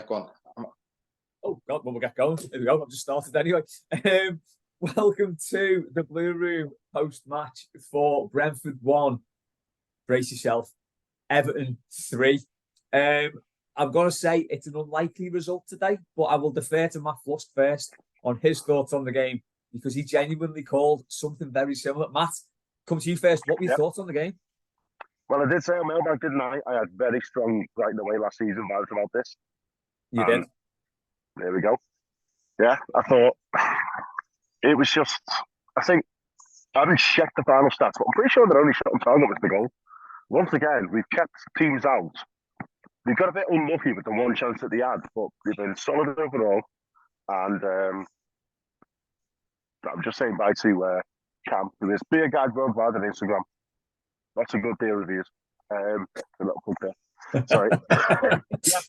go on. Oh, God, well, we'll get going. Here we go. I've just started anyway. Welcome to the Blue Room post-match for Brentford 1. Brace yourself. Everton 3. I'm going to say it's an unlikely result today, but I will defer to Matt Flusk first on his thoughts on the game because he genuinely called something very similar. Matt, come to you first. What were your thoughts on the game? Well, I did say on mailbag, didn't I? I had very strong right in the way last season vibes about this. You did. There we go. Yeah, I thought it was just, I think, I haven't checked the final stats, but I'm pretty sure they're only shot on target with the goal. Once again, we've kept teams out. We've got a bit unlucky with the one chance that they had, but we've been solid overall. And I'm just saying bye to Cam, who is Be a Guide Worldwide on Instagram. That's a good beer reviews. A little plug there. Sorry.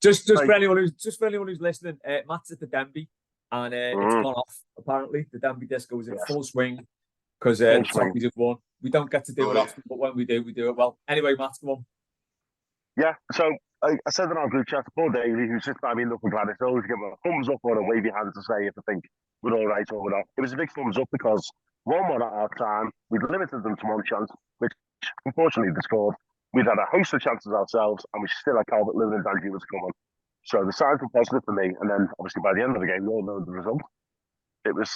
just for anyone who's listening, Matt's at the Denby, and it's gone off. Apparently, the Denby disco is in full swing because the Toffees have won. We don't get to do it often, but when we do it well. Anyway, Matt, come on. Yeah. So I said in our group chat to Paul Daly, who sits by me and look for Gladys, always give a thumbs up or a wavy hand to say if I think we're all right or we're not. It was a big thumbs up because 1-1 at our time, we'd limited them to one chance, which unfortunately they scored. We'd had a host of chances ourselves, and we still had Calvert-Lewin and Danjuma to come on. So the signs were positive for me, and then obviously by the end of the game, we all know the result. It was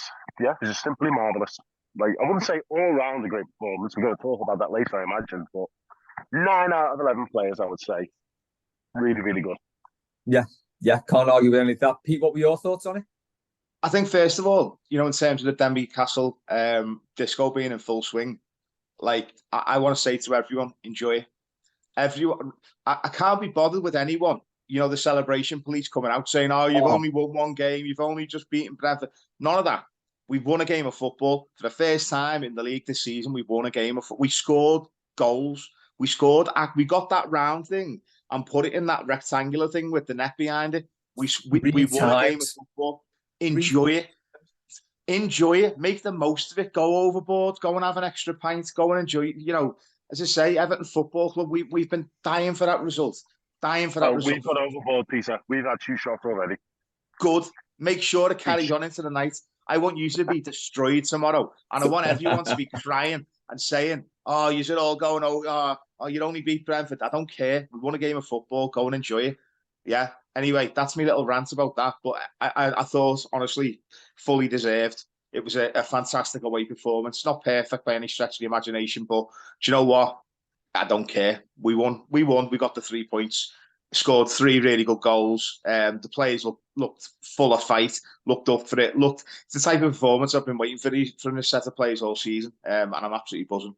just simply marvellous. Like, I wouldn't say all round a great performance. We're going to talk about that later, I imagine, but 9 out of 11 players, I would say. Really, really good. Yeah, can't argue with any of that. Pete, what were your thoughts on it? I think, first of all, in terms of the Denby Castle disco being in full swing, like, I want to say to everyone, enjoy it. Everyone, I can't be bothered with anyone. The celebration police coming out saying, you've only won one game, you've only just beaten Brentford. None of that. We've won a game of football. For the first time in the league this season, we've won a game of football. We scored goals. We got that round thing and put it in that rectangular thing with the net behind it. We won a game of football. Enjoy it. Enjoy it. Make the most of it. Go overboard. Go and have an extra pint. Go and enjoy. As I say, Everton Football Club. We've been dying for that result. We've got overboard, Peter. We've had 2 shots already. Good. Make sure it carries on into the night. I want you to be destroyed tomorrow, and I want everyone to be crying and saying, you should all go and you only beat Brentford. I don't care. We won a game of football. Go and enjoy it. Yeah. Anyway, that's my little rant about that. But I thought, honestly, fully deserved. It was a fantastic away performance. Not perfect by any stretch of the imagination, but do you know what? I don't care. We won. We got the 3 points. Scored 3 really good goals. The players looked full of fight, looked up for it. It's the type of performance I've been waiting for from this set of players all season, and I'm absolutely buzzing.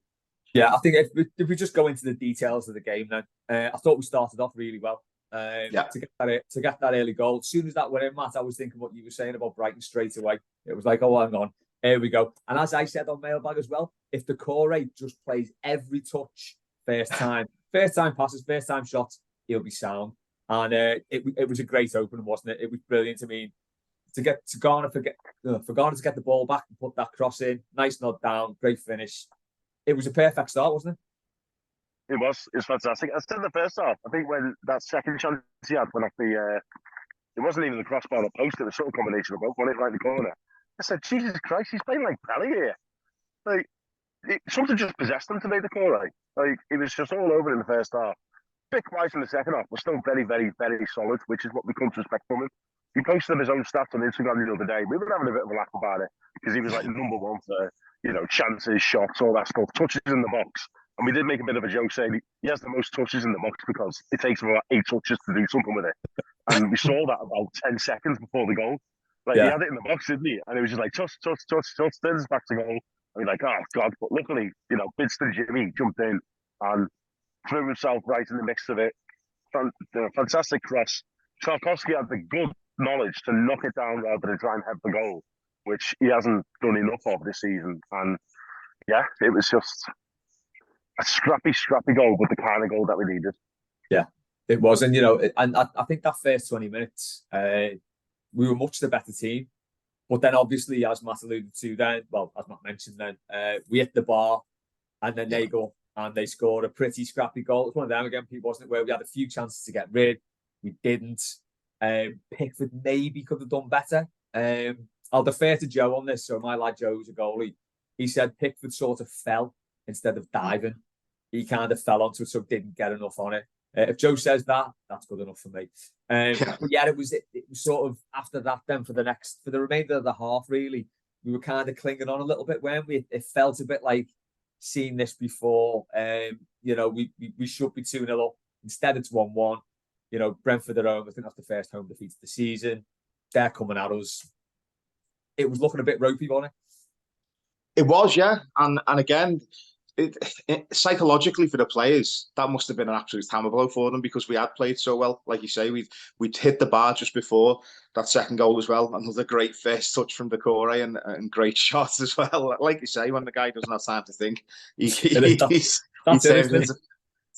Yeah, I think if we just go into the details of the game then, I thought we started off really well. To get that early goal. As soon as that went in, Matt, I was thinking what you were saying about Brighton straight away. It was like, hang on, here we go. And as I said on mailbag as well, if the core just plays every touch first time passes, first time shots, he'll be sound. And it was a great opening, wasn't it? It was brilliant. I mean, for Garner to get the ball back and put that cross in, nice nod down, great finish. It was a perfect start, wasn't it? It was fantastic. I said in the first half, I think when that second chance he had went off it wasn't even the crossbar or post, it was sort of combination of both, won it right in the corner. I said, Jesus Christ, he's playing like Pelé here. Like, something just possessed him to make the call right. Like, it was just all over in the first half. Bit quiet in the second half, but still very, very, very solid, which is what we come to expect from him. He posted his own stats on Instagram the other day. We were having a bit of a laugh about it because he was like number one for, chances, shots, all that stuff, touches in the box. And we did make a bit of a joke saying he has the most touches in the box because it takes him about 8 touches to do something with it. And we saw that about 10 seconds before the goal. Like, he had it in the box, didn't he? And it was just like, touch, then it's back to goal. And we're like, oh, God. But luckily, Bidston Jimmy jumped in and threw himself right in the mix of it. Fantastic cross. Tarkowski had the good knowledge to knock it down rather than try and head the goal, which he hasn't done enough of this season. And, yeah, it was just a scrappy goal, but the kind of goal that we needed. Yeah, it was. And, and I think that first 20 minutes, we were much the better team. But then, obviously, as Matt alluded to then, as Matt mentioned then, we hit the bar and then they go and they scored a pretty scrappy goal. It's one of them again, Pete, wasn't it, where we had a few chances to get rid. We didn't. Pickford maybe could have done better. I'll defer to Joe on this. So my lad Joe's a goalie. He said Pickford sort of fell instead of diving. He kind of fell onto it, so didn't get enough on it. If Joe says that, that's good enough for me. But yeah, it was sort of after that. Then for the remainder of the half, really, we were kind of clinging on a little bit, weren't we? It felt a bit like seen this before. We should be 2-0 up. Instead, it's 1-1. Brentford at home. I think that's the first home defeat of the season. They're coming at us. It was looking a bit ropey, wasn't it? It was, yeah. And again, psychologically for the players, that must have been an absolute hammer blow for them because we had played so well. Like you say, we'd hit the bar just before that second goal as well. Another great first touch from Decore and great shots as well. Like you say, when the guy doesn't have time to think, he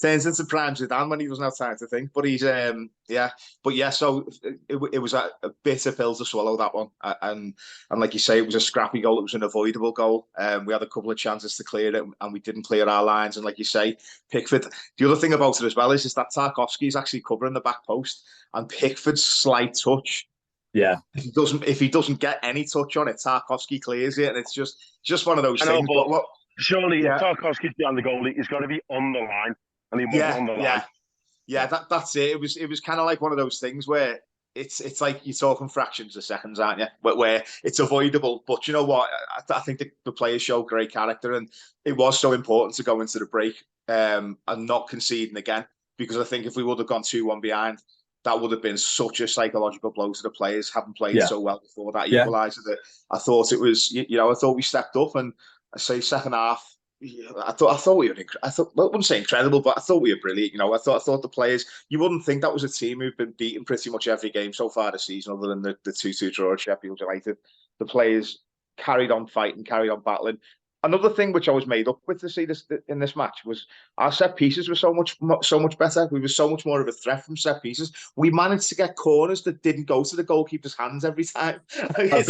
turns into prime Zidane when he doesn't have time to think. But he's so it was a bitter pill to swallow, that one. And like you say, it was a scrappy goal. It was an avoidable goal. We had a couple of chances to clear it, and we didn't clear our lines. And like you say, Pickford. The other thing about it as well is that Tarkowski's actually covering the back post, and Pickford's slight touch. Yeah. If he doesn't get any touch on it, Tarkowski clears it, and it's just one of those things. But surely, if Tarkowski's behind the goalie, he's got to be on the line. And he wasn't on the line. Yeah, that's it. It was kind of like one of those things where it's like you're talking fractions of seconds, aren't you? Where it's avoidable. But you know what? I think the players show great character, and it was so important to go into the break and not conceding again. Because I think if we would have gone 2-1 behind, that would have been such a psychological blow to the players, having played so well before that equaliser. That I thought it was, I thought we stepped up, and I say second half. I thought we were. I wouldn't say incredible, but I thought we were brilliant. I thought the players. You wouldn't think that was a team who've been beaten pretty much every game so far this season, other than the 2-2 draw at Sheffield United. The players carried on fighting, carried on battling. Another thing which I was made up with to see this in this match was our set pieces were so much better. We were so much more of a threat from set pieces. We managed to get corners that didn't go to the goalkeeper's hands every time. Guess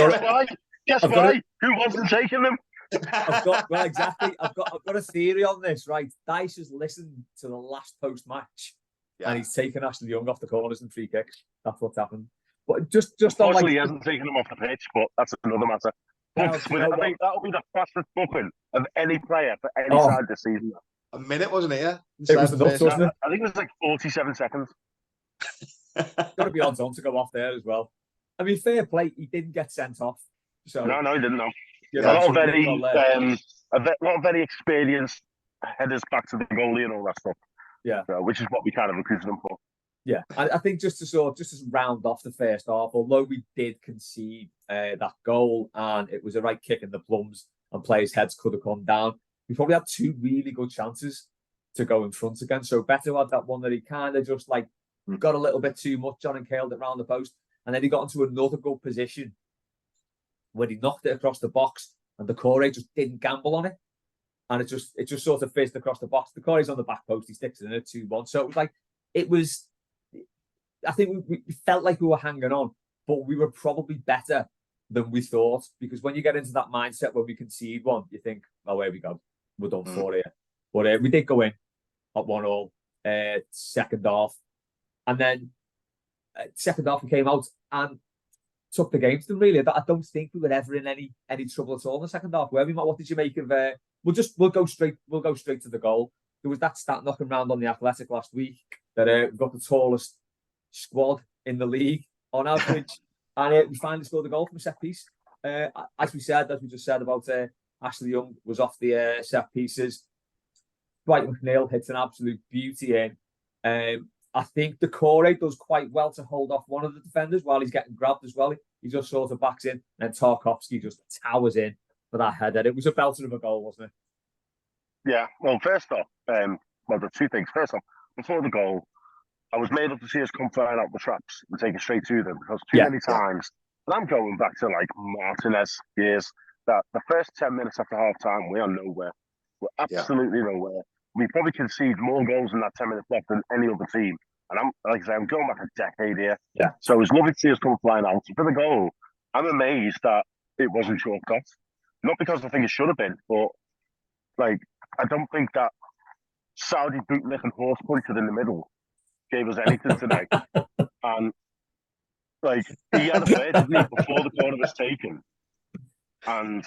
why? Who wasn't taking them? I've got a theory on this, right? Dice has listened to the last post match, and he's taken Ashley Young off the corners and free kicks. That's what's happened. But just unfortunately, he hasn't taken them off the pitch, but that's another matter. I think that'll be the fastest booking of any player for any side this season. A minute, wasn't it? Yeah, it was nuts, wasn't it? I think it was like 47 seconds. Got to be odds on to go off there as well. I mean, fair play, he didn't get sent off. So no, he didn't. No. A lot of very experienced headers back to the goalie and all that stuff. Yeah, which is what we kind of recruited them for. Yeah, I think just to round off the first half, although we did concede that goal and it was a right kick in the plums and players' heads could have come down, we probably had two really good chances to go in front again. So Beto had that one that he kind of just like got a little bit too much on and curled it round the post, and then he got into another good position when he knocked it across the box and Decore just didn't gamble on it. And it just sort of fizzed across the box. Decore's on the back post, he sticks it in a 2-1. So it was I think we felt like we were hanging on, but we were probably better than we thought. Because when you get into that mindset when we concede one, you think, oh, here we go. We're done for here. But we did go in at 1-1, second half. And then second half we came out and took the game to them, really. I don't think we were ever in any trouble at all in the second half, were we, Matt? What did you make of we'll go straight to the goal. There was that stat knocking around on the Athletic last week that we've got the tallest squad in the league on average, and we finally scored the goal from a set piece. As we just said about Ashley Young was off the set pieces. Dwight McNeil hits an absolute beauty in. I think Decore does quite well to hold off one of the defenders while he's getting grabbed as well. He just sort of backs in, and Tarkowski just towers in for that header. It was a belter of a goal, wasn't it? Yeah. Well, first off, there's two things. First off, before the goal, I was made up to see us come flying out the traps and take it straight to them because too many times, and I'm going back to like Martinez years, that the first 10 minutes after half time, we are nowhere. We're absolutely nowhere. We probably concede more goals in that 10 minutes left than any other team. And I'm going back a decade here. Yeah. So it was lovely to see us come flying out. For the goal, I'm amazed that it wasn't short cut. Not because I think it should have been, but like I don't think that Saudi bootlick and horse puncher in the middle gave us anything tonight. And Like, he had a bird, didn't he, before the corner was taken. And,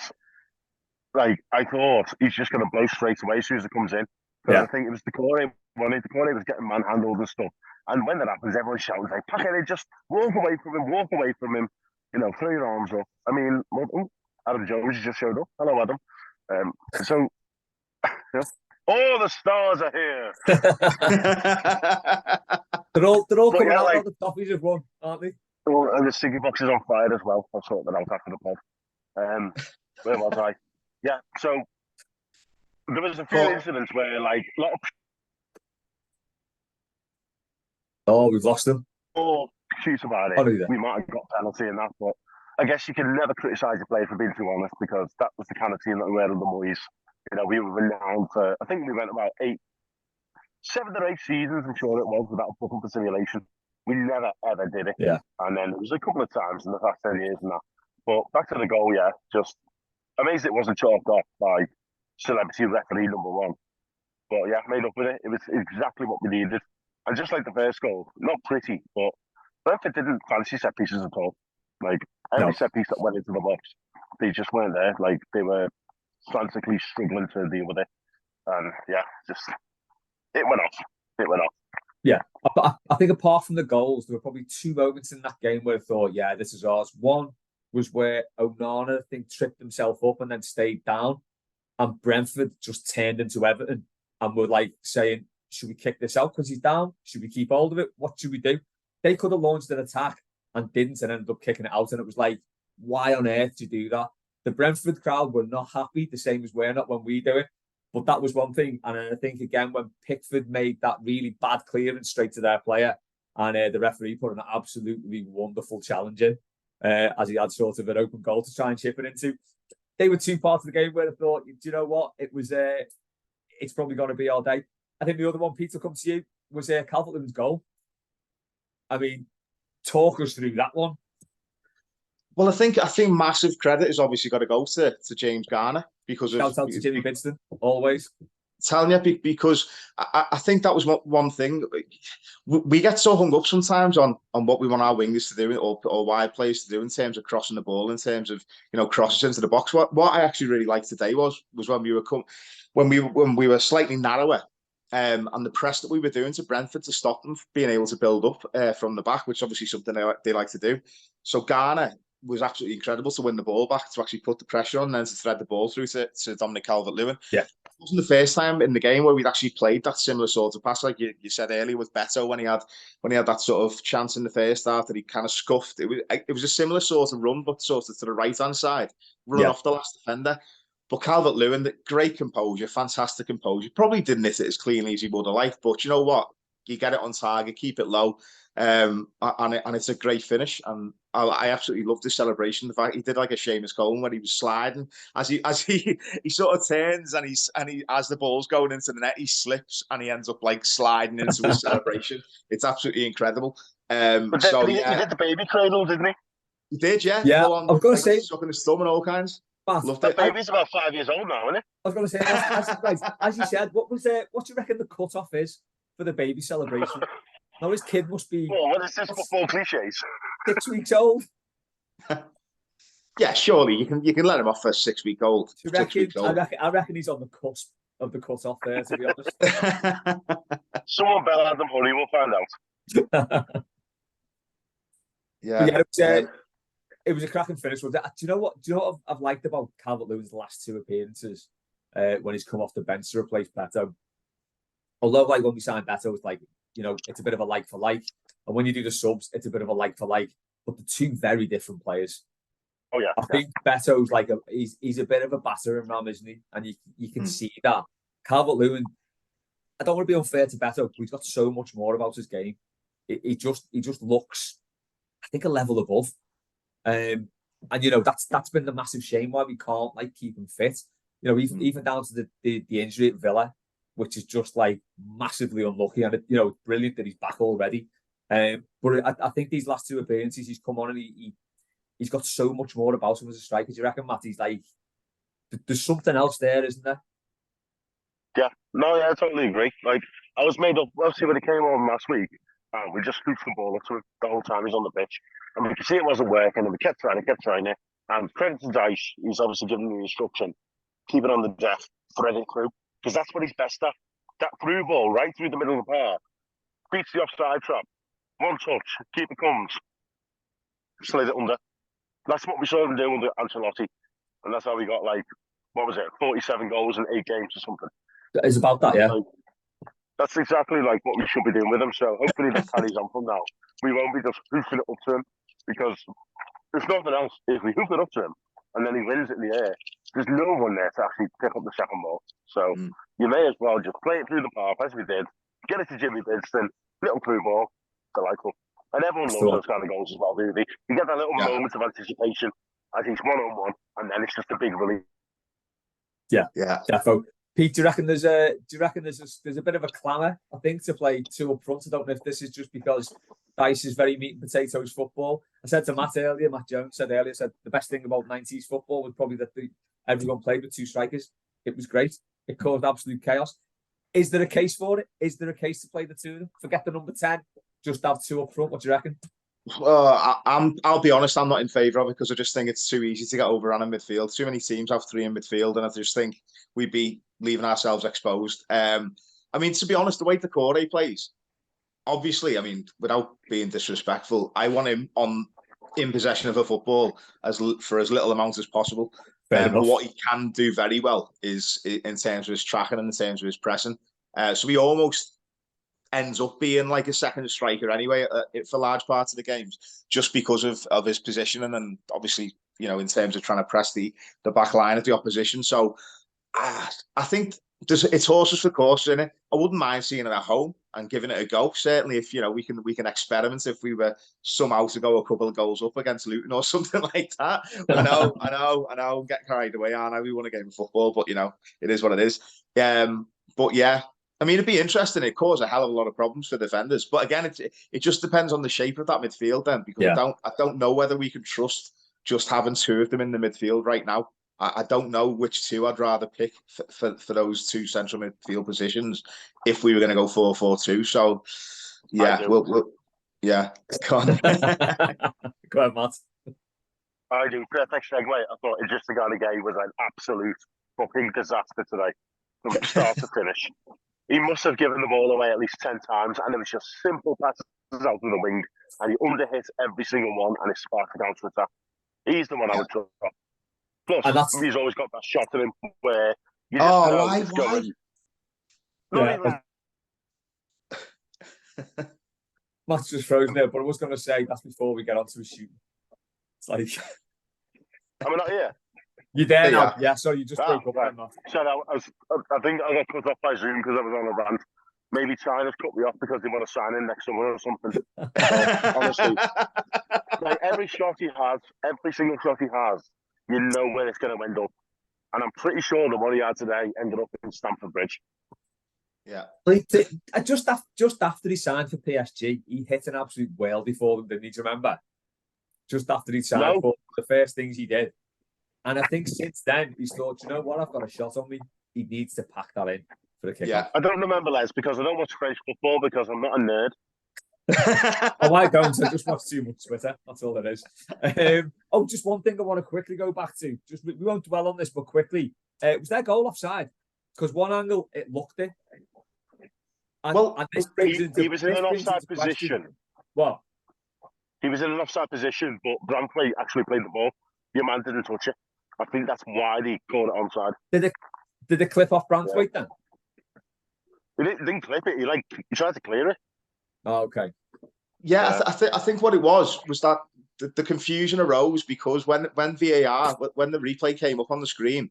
like, I thought he's just going to blow straight away as soon as it comes in. Because I think it was the corner, the corner was getting manhandled and stuff. And when that happens, everyone shouts, like, pack it in, just walk away from him. You know, throw your arms up. I mean, Adam Jones just showed up. Hello, Adam. So, yeah. All the stars are here. They're all coming out. Like, The Toffees have won, aren't they? And the sticky box is on fire as well. I'll sort that out after the pod. Where was I? Yeah, so there was a few incidents where, like, a lot of Oh, we've lost them. people shoot about it. We might have got a penalty in that, but I guess you can never criticise a player for being too honest, because that was the kind of team that we were under the Moyes. You know, we were renowned for, I think we went about 7 or 8 seasons, I'm sure it was, without booking for simulation. We never, ever did it. Yeah. And then there was a couple of times in the past 10 years and that. But back to the goal, yeah, just amazed it wasn't chalked off by celebrity referee number 1. But yeah, made up with it. It was exactly what we needed. And just like the first goal, not pretty, but Brentford didn't fancy set pieces at all. Like, every set piece that went into the box, they just weren't there. Like, they were frantically struggling to deal with it. And yeah, just, it went off. It went off. Yeah, I think apart from the goals, there were probably 2 moments in that game where I thought, yeah, this is ours. One was where Onana, I think, tripped himself up and then stayed down. And Brentford just turned into Everton and were like saying, should we kick this out because he's down? Should we keep hold of it? What should we do? They could have launched an attack and didn't, and ended up kicking it out. And it was like, why on earth do you do that? The Brentford crowd were not happy, the same as we're not when we do it. But that was one thing. And I think, again, when Pickford made that really bad clearance straight to their player, and the referee put an absolutely wonderful challenge in, as he had sort of an open goal to try and chip it into. They were 2 parts of the game where I thought, do you know what? It was, it's probably going to be all day. I think the other one, Peter, come to you, was Calvert-Lewin's goal. I mean, talk us through that one. Well, I think massive credit has obviously got to go to James Garner, because of shout out to Jimmy Bidston, always. Telling you, because I think that was one thing. We get so hung up sometimes on what we want our wingers to do, or wide players to do in terms of crossing the ball, in terms of, you know, crosses into the box. What I actually really liked today was when we were slightly narrower. And the press that we were doing to Brentford to stop them being able to build up from the back, which obviously something they like to do. So Garner was absolutely incredible to win the ball back, to actually put the pressure on, and then to thread the ball through to Dominic Calvert-Lewin. Yeah. It wasn't the first time in the game where we'd actually played that similar sort of pass, like you said earlier with Beto, when he had that sort of chance in the first half that he kind of scuffed. It was a similar sort of run, but sort of to the right-hand side, run off the last defender. But Calvert-Lewin, great composure, fantastic composure. Probably didn't hit it as cleanly as he would have liked, but you know what? You get it on target, keep it low, and it's a great finish. And I absolutely loved the celebration. The fact he did like a Seamus Coleman when he was sliding, as he sort of turns and he as the ball's going into the net, he slips and he ends up like sliding into his celebration. It's absolutely incredible. But so he did the baby cradle, didn't he? He did, yeah. Yeah, I was going to say, sucking his thumb and all kinds. Loved it. Baby's about 5 years old now, isn't it? I was going to say, as you said, what do you reckon the cut-off is for the baby celebration? Now his kid must be... Well, what is this football cliches? 6 weeks old? Yeah, surely you can let him off for 6 week old. I reckon he's on the cusp of the cut-off there, to be honest. Someone bell Adam Honey, we'll find out. Yeah. It was a cracking finish. Do you know what I've liked about Calvert-Lewin's last 2 appearances when he's come off the bench to replace Beto? Although, like, when we signed Beto, it's like, you know, it's a bit of a like for like. And when you do the subs, it's a bit of a like for like. But the 2 very different players. Oh, yeah. I think Beto's like he's a bit of a battering ram, isn't he? And you can see that. Calvert-Lewin, I don't want to be unfair to Beto, but he's got so much more about his game. He just looks, I think, a level above. And you know, that's been the massive shame why we can't like keep him fit. You know, even down to the injury at Villa, which is just like massively unlucky. And you know, it's brilliant that he's back already. But I think these last 2 appearances he's come on and he's got so much more about him as a striker. Do you reckon, Matt? He's like, there's something else there, isn't there? Yeah, no, yeah, I totally agree. Like, I was made up, obviously, when he came on last week, And we just hoofed the ball up to him the whole time he's on the pitch. And we could see it wasn't working, and we kept trying it. And credit to Dice, he's obviously giving the instruction, keep it on the deck, thread it through, because that's what he's best at. That through ball right through the middle of the park, beats the offside trap, one touch, keep it comes, slid it under. That's what we saw him do under Ancelotti, and that's how we got, like, what was it, 47 goals in 8 games or something. It's about that, yeah. Like, that's exactly like what we should be doing with him. So hopefully that carries on from now. We won't be just hoofing it up to him, because if nothing else, if we hoof it up to him and then he wins it in the air, there's no one there to actually pick up the second ball. So you may as well just play it through the park as we did, get it to Jimmy Bidston, little through ball, delightful. And everyone loves those kind of goals as well, do they? You get that little moment of anticipation as he's 1-on-1, and then it's just a big relief. Yeah. Defo. Pete, do you reckon there's a bit of a clamour, I think, to play 2 up front? I don't know if this is just because Dice is very meat and potatoes football. I said to Matt Jones said the best thing about 90s football was probably that everyone played with 2 strikers. It was great. It caused absolute chaos. Is there a case for it? Is there a case to play the 2 of them? Forget the number 10, just have 2 up front. What do you reckon? I'll be honest, I'm not in favour of it, because I just think it's too easy to get overrun in midfield. Too many teams have 3 in midfield, and I just think we'd be leaving ourselves exposed. I mean, to be honest, the way Decore plays, obviously, I mean, without being disrespectful, I want him in possession of a football for as little amount as possible. But what he can do very well is in terms of his tracking and in terms of his pressing. So he almost ends up being like a second striker anyway for large parts of the games, just because of his positioning, and obviously, you know, in terms of trying to press the back line of the opposition. So I think it's horses for courses in it. I wouldn't mind seeing it at home and giving it a go. Certainly, if you know we can experiment if we were somehow to go a couple of goals up against Luton or something like that. I know, get carried away, aren't I? We won a game of football, but you know, it is what it is. But yeah, I mean, it'd be interesting. It caused a hell of a lot of problems for defenders. But again, it just depends on the shape of that midfield then, because I don't know whether we can trust just having 2 of them in the midfield right now. I don't know which 2 I'd rather pick for those 2 central midfield positions if we were going to go 4-4-2. So yeah, we'll yeah. Go on. Go ahead, Matt. I do. Perfect segue. I thought it just the kind of game was an absolute fucking disaster today, from start to finish. He must have given the ball away at least 10 times, and it was just simple passes out of the wing, and he underhit every single one, and it sparked the counter attack. He's the one I would drop. Plus, he's always got that shot in him where you just know it's going. Matt's just frozen there, but I was going to say that's before we get on to his shooting. It's like, am I not here? You're there now. Yeah, so you just broke up. Right. So I think I got cut off by Zoom because I was on a rant. Maybe China's cut me off because they want to sign in next summer or something. Honestly, like every shot he has, every single shot he has, you know where it's going to end up. And I'm pretty sure the one he had today ended up in Stamford Bridge. Yeah. Like, just after he signed for PSG, he hit an absolute whale before them, didn't he? Do you remember? Just after he signed, for the first things he did. And I think since then, he's thought, you know what, I've got a shot on me. He needs to pack that in for the kick. Yeah, I don't remember, Les, because I don't watch French football because I'm not a nerd. I don't, so just watch too much Twitter. That's all it is. Just one thing I want to quickly go back to. Just we won't dwell on this, but quickly. Was their goal offside? Because one angle, it looked it. He was in an offside position. What? He was in an offside position, but Brentford actually played the ball. Your man didn't touch it. I think that's why they called it onside. Did it clip off Brentford then? He didn't clip it. He tried to clear it. Oh, okay. Yeah, I think what it was that the confusion arose because when VAR, when the replay came up on the screen,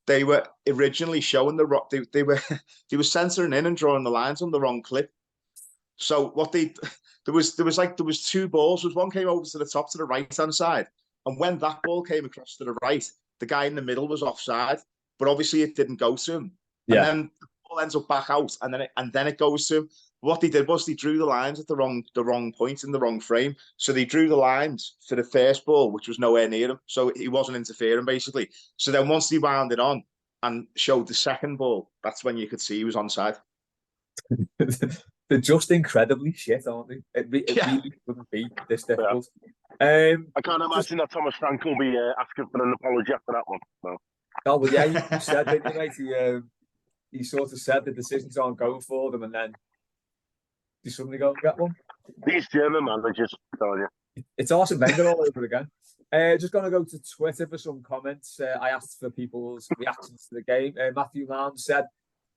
they were originally showing they were censoring in and drawing the lines on the wrong clip. So there was 2 balls. One came over to the top to the right hand side, and when that ball came across to the right, the guy in the middle was offside, but obviously it didn't go to him. Yeah. And then the ball ends up back out, and then it goes to him. What they did was they drew the lines at the wrong point in the wrong frame. So they drew the lines for the first ball, which was nowhere near him. So he wasn't interfering, basically. So then once they wound it on and showed the second ball, that's when you could see he was onside. they're just incredibly shit, aren't they? It really wouldn't be this difficult. I can't imagine that Thomas Frank will be asking for an apology after that one. No. Oh, well, yeah, you said, didn't you, mate? He sort of said the decisions aren't going for them, and then they suddenly go and get one. These German managers, telling you. It's Arsene Wenger all over again. Just going to go to Twitter for some comments. I asked for people's reactions to the game. Matthew Lamb said,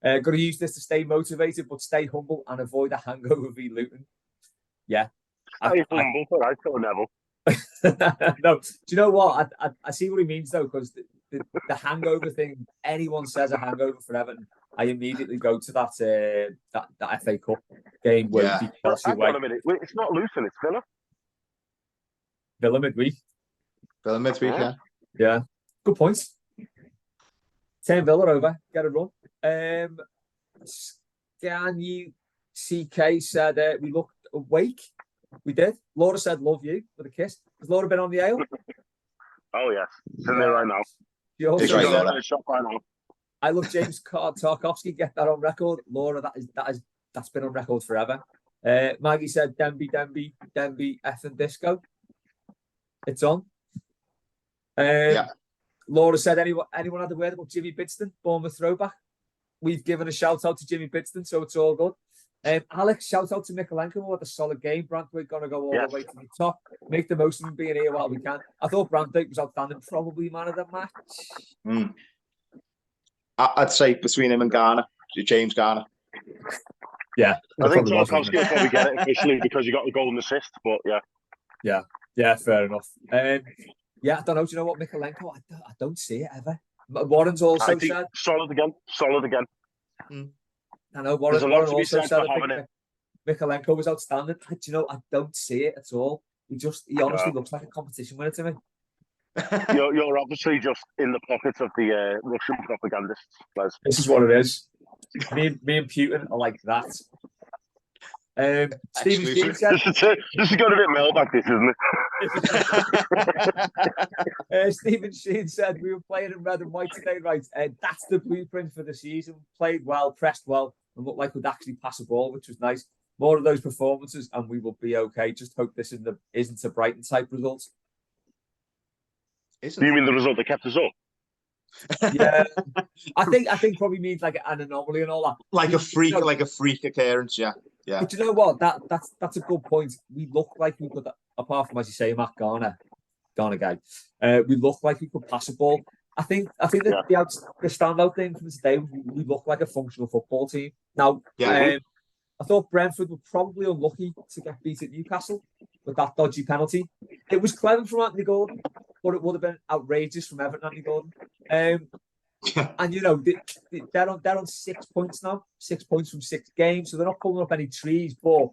"Got to use this to stay motivated, but stay humble and avoid a hangover v Luton." Yeah, Stay humble, all right, Phil Neville. No, do you know what? I see what he means though, because the hangover thing. Anyone says a hangover for Everton, I immediately go to that FA Cup game where we beat Chelsea away. Hang on a minute. It's not Luton, it's Villa. Villa midweek. Villa midweek, yeah. Yeah, good point. Turn Villa over, get a run. Scan you CK said we looked awake. We did. Laura said love you with a kiss. Has Laura been on the ale? Oh yes, it's in there right now. She also It's right said, there. Shop right now. I love James Tarkovsky. Get that on record, Laura. That's been on record forever. Maggie said Denby, effing disco. It's on. Laura said anyone had a word about Jimmy Bidston, Bournemouth throwback. We've given a shout out to Jimmy Bidston, so it's all good. Alex, shout out to Mikalenko. What a solid game. Brentford going to go all the way to the top. Make the most of him being here while we can. I thought Brentford was outstanding. Probably man of the match. I'd say between him and Garner, James Garner. Yeah. I think Tarkovsky will probably get it officially because he got the golden assist, but yeah. Yeah, fair enough. Yeah, I don't know. Do you know what, Mikalenko? I don't see it ever. Warren's also said... Solid again. I know Warren also said Mikalenko was outstanding. Do you know, I don't see it at all. He honestly looks like a competition winner to me. You're obviously just in the pockets of the Russian propagandists, Les. This is what it is. Me and Putin are like that. Stephen Sheen said... This is going a bit mailbag, this, isn't it? Stephen Sheen said, we were playing in red and white today, right? That's the blueprint for the season. Played well, pressed well, and looked like we'd actually pass a ball, which was nice. More of those performances, and we will be okay. Just hope this isn't a Brighton-type result. Do you mean the result that kept us up? Yeah, I think probably means like an anomaly and all that. Like a freak occurrence, yeah. But you know what? That's a good point. We look like we could, apart from as you say, Matt Garner guy. We look like we could pass a ball. I think that the standout thing from today was we look like a functional football team. Now, I thought Brentford were probably unlucky to get beat at Newcastle with that dodgy penalty. It was clever from Anthony Gordon, but it would have been outrageous from Everton Anthony Gordon. And you know they're on 6 points now, 6 points from 6 games, so they're not pulling up any trees. But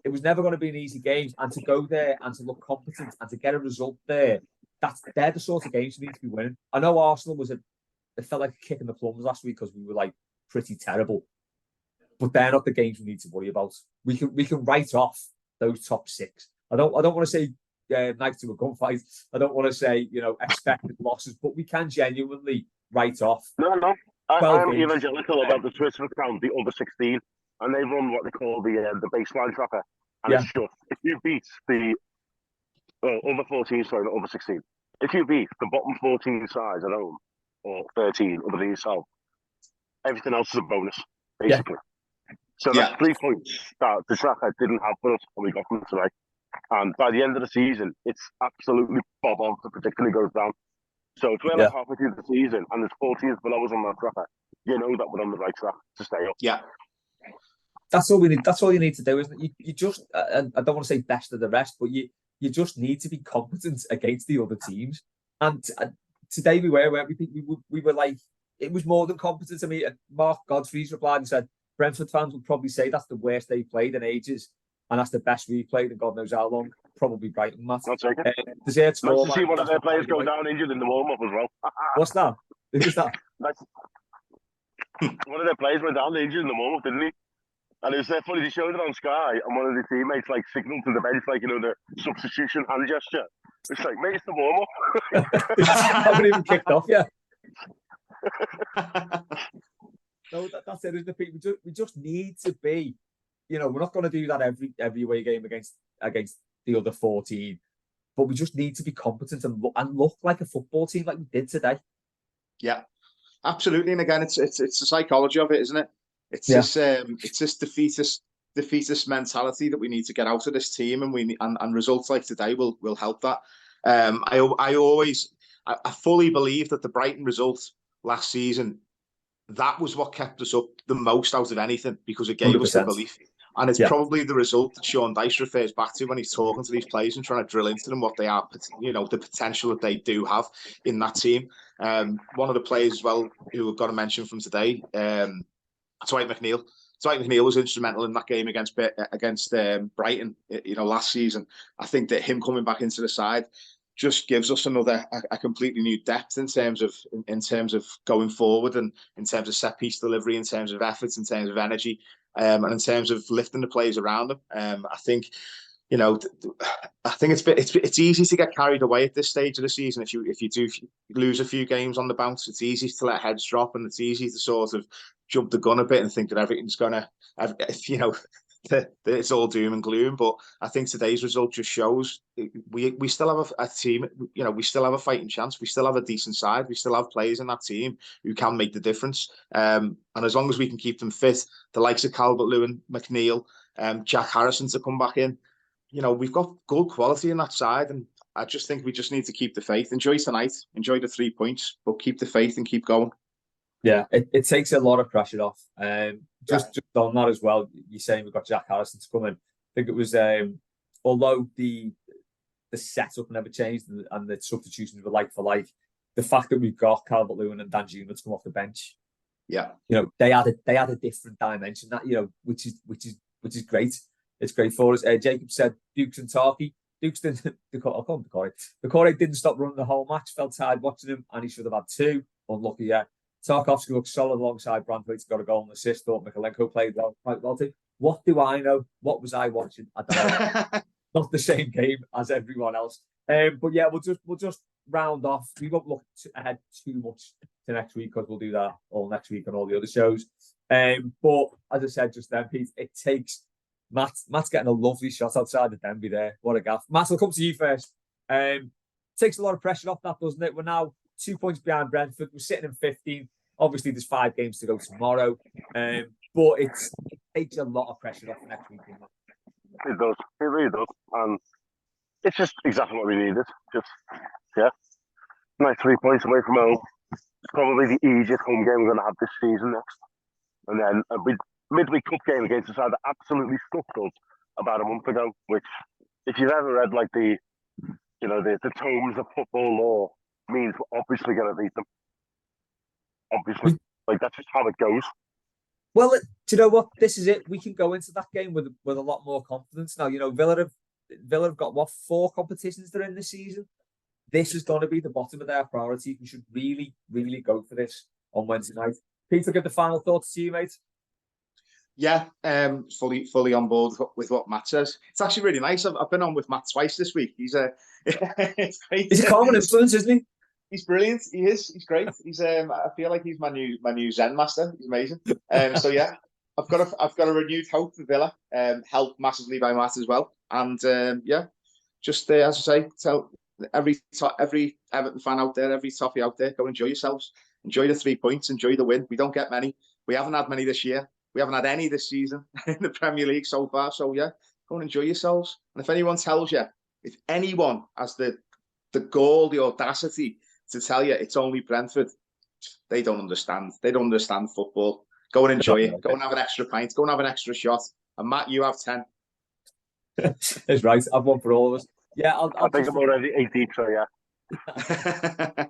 it was never going to be an easy game, and to go there and to look competent and to get a result there, they're the sort of games you need to be winning. I know Arsenal it felt like a kick in the plums last week because we were like pretty terrible, but they're not the games we need to worry about. We can write off those top 6. I don't want to say knife to a gunfight. I don't want to say expected losses, but we can genuinely write off. No. I'm evangelical about the Twitter account, the under 16, and they run what they call the baseline tracker. And it's just if you beat the over 14, sorry, not over 16. If you beat the bottom 14 sides at home or 13 other than yourself, everything else is a bonus, basically. Yeah. So that's 3 points that the tracker didn't have for us when we got them today. And by the end of the season, it's absolutely bob on to predicting it goes down. So if we're like halfway through the season and there's 4 teams below us on that tracker, you know that we're on the right track to stay up. Yeah. That's all we need. That's all you need to do, isn't it? You just, I don't want to say best of the rest, but you just need to be competent against the other teams. And today we were like, it was more than competence. I mean, Mark Godfrey's replied and said, Brentford fans would probably say that's the worst they've played in ages. And that's the best we've played in God knows how long. Probably Brighton, Matt. I'll take it. Nice to see one of their players go down injured in the warm-up as well. What's that? Who's that? One of their players went down injured in the warm-up, didn't he? And it was funny, they showed it on Sky, and one of the teammates signalled to the bench, the substitution hand gesture. It's like, mate, it's the warm-up. I haven't even kicked off yet. No, that's it, isn't it? We just need to be, we're not going to do that every away game against the other 14, but we just need to be competent and look like a football team like we did today. Yeah, absolutely. And again, it's the psychology of it, isn't it? It's this defeatist mentality that we need to get out of this team, and results like today will help that. I fully believe that the Brighton result last season, that was what kept us up the most out of anything, because it gave 100%. Us the belief. And it's probably the result that Sean Dyche refers back to when he's talking to these players and trying to drill into them what they are, the potential that they do have in that team. One of the players as well who we've got to mention from today, Dwight McNeil. Dwight McNeil was instrumental in that game against Brighton, last season. I think that him coming back into the side just gives us a completely new depth in terms of going forward, and in terms of set piece delivery, in terms of efforts, in terms of energy, and in terms of lifting the players around them. I think it's easy to get carried away at this stage of the season. If you do lose a few games on the bounce, it's easy to let heads drop, and it's easy to sort of jump the gun a bit and think that everything's gonna, it's all doom and gloom. But I think today's result just shows we still have a team. We still have a fighting chance. We still have a decent side. We still have players in that team who can make the difference. And as long as we can keep them fit, the likes of Calvert-Lewin, McNeil, Jack Harrison to come back in, we've got good quality in that side. And I just think we just need to keep the faith. Enjoy tonight. Enjoy the 3 points, but keep the faith and keep going. Yeah, it takes a lot of pressure off. Just on that as well, you're saying we've got Jack Harrison to come in. I think it was, although the setup never changed and the substitutions were like for like, the fact that we've got Calvert-Lewin and Danjuma to come off the bench, they add a different dimension, that which is great. It's great for us. Jacob said Dukes and Toffees. Dukes didn't. I'll call him Decore didn't stop running the whole match. Felt tired watching him, and he should have had 2. Unlucky, yeah. Tarkovsky looked solid alongside Brentford. He's got a goal and assist. Thought Mikalenko played quite well too. What do I know? What was I watching? I don't know. Not the same game as everyone else. But yeah, we'll just round off. We won't look ahead too much to next week, because we'll do that all next week on all the other shows. But as I said just then, Pete, it takes Matt's getting a lovely shot outside the Denby there. What a gaff. Matt, I'll come to you first. Takes a lot of pressure off that, doesn't it? We're now 2 points behind Brentford. We're sitting in 15th. Obviously, there's 5 games to go tomorrow. But it takes a lot of pressure off next week. It does. It really does. And it's just exactly what we needed. Nice 3 points away from home. It's probably the easiest home game we're going to have this season next. And then a midweek cup game against a side that absolutely stuffed us about a month ago, which, if you've ever read like the tomes of football lore, means we're obviously going to beat them. Obviously, that's just how it goes. Well, do you know what? This is it. We can go into that game with a lot more confidence now. Villa have got 4 competitions they're in this season. This is going to be the bottom of their priority. We should really, really go for this on Wednesday night. Peter, give the final thoughts to you, mate. Yeah, fully on board with what Matt says. It's actually really nice. I've been on with Matt twice this week. He's it's great. He's a common influence, isn't he? He's brilliant. He is. He's great. He's I feel like he's my new Zen master. He's amazing. So yeah, I've got a renewed hope for Villa. Helped massively by Matt as well. And just as I say, tell every Everton fan out there, every Toffee out there, go enjoy yourselves. Enjoy the 3 points. Enjoy the win. We don't get many. We haven't had many this year. We haven't had any this season in the Premier League so far. So yeah, go and enjoy yourselves. And if anyone tells you, if anyone has the gall, the audacity to tell you it's only Brentford, they don't understand. They don't understand football. Go and enjoy it. Go and have an extra pint. Go and have an extra shot. And Matt, you have 10. That's right. I've one for all of us. Yeah, I think I'm already 8 deep, so yeah.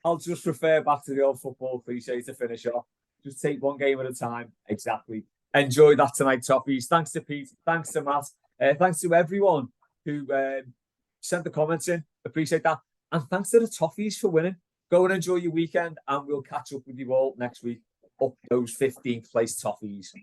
I'll just refer back to the old football cliche to finish off. Just take one game at a time. Exactly. Enjoy that tonight, Toffees. Thanks to Pete. Thanks to Matt. Thanks to everyone who sent the comments in. Appreciate that. And thanks to the Toffees for winning. Go and enjoy your weekend, and we'll catch up with you all next week up those 15th place Toffees.